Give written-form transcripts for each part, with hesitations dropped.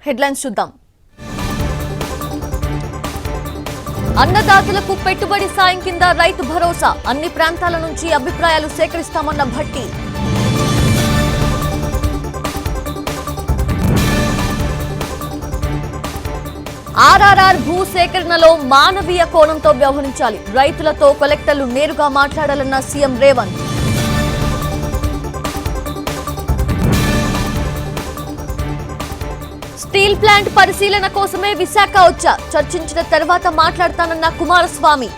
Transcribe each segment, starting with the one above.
Headlines చూద్దాం. అన్నదాతలకు పెట్టుబడి సాయం కింద రైతు భరోసా, అన్ని ప్రాంతాల నుంచి అభిప్రాయాలు సేకరిస్తామన్న భట్టి. ఆర్ఆర్ఆర్ భూ సేకరణలో మానవీయ కోణంతో వ్యవహరించాలి, రైతులతో కలెక్టర్లు నేరుగా మాట్లాడాలన్న సీఎం రేవంత్. స్టీల్ ప్లాంట్ పరిశీలన కోసమే విశాఖ వచ్చా, చర్చించిన తర్వాత మాట్లాడతానన్న కుమారస్వామి.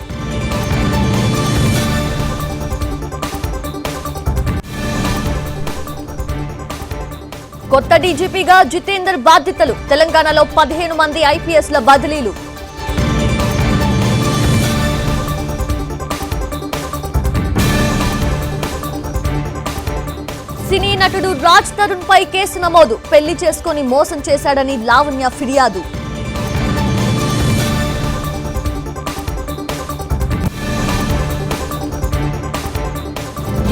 కొత్త డీజీపీగా జితేందర్ బాధ్యతలు, తెలంగాణలో 15 మంది ఐపీఎస్ల బదిలీలు. సినీ నటుడు రాజ్ తరుణ్ పై కేసు నమోదు, పెళ్లి చేసుకుని మోసం చేశాడని లావణ్య ఫిర్యాదు.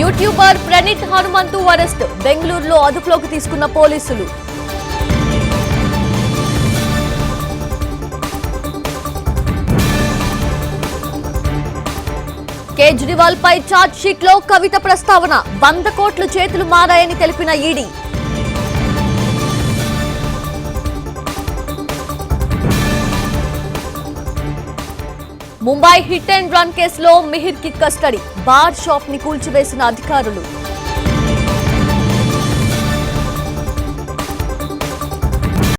యూట్యూబర్ ప్రణీత్ హనుమంతు అరెస్ట్, బెంగళూరులో అదుపులోకి తీసుకున్న పోలీసులు. కేజ్రీవాల్ పై ఛార్జ్ షీట్ లో కవిత ప్రస్తావన, 100 కోట్లు చేతులు మారాయని తెలిపిన ED. Mumbai hit and run కేసులో మిహిర్ కి కస్టడీ, బార్ షాప్ ని కూల్చివేసిన అధికారులు.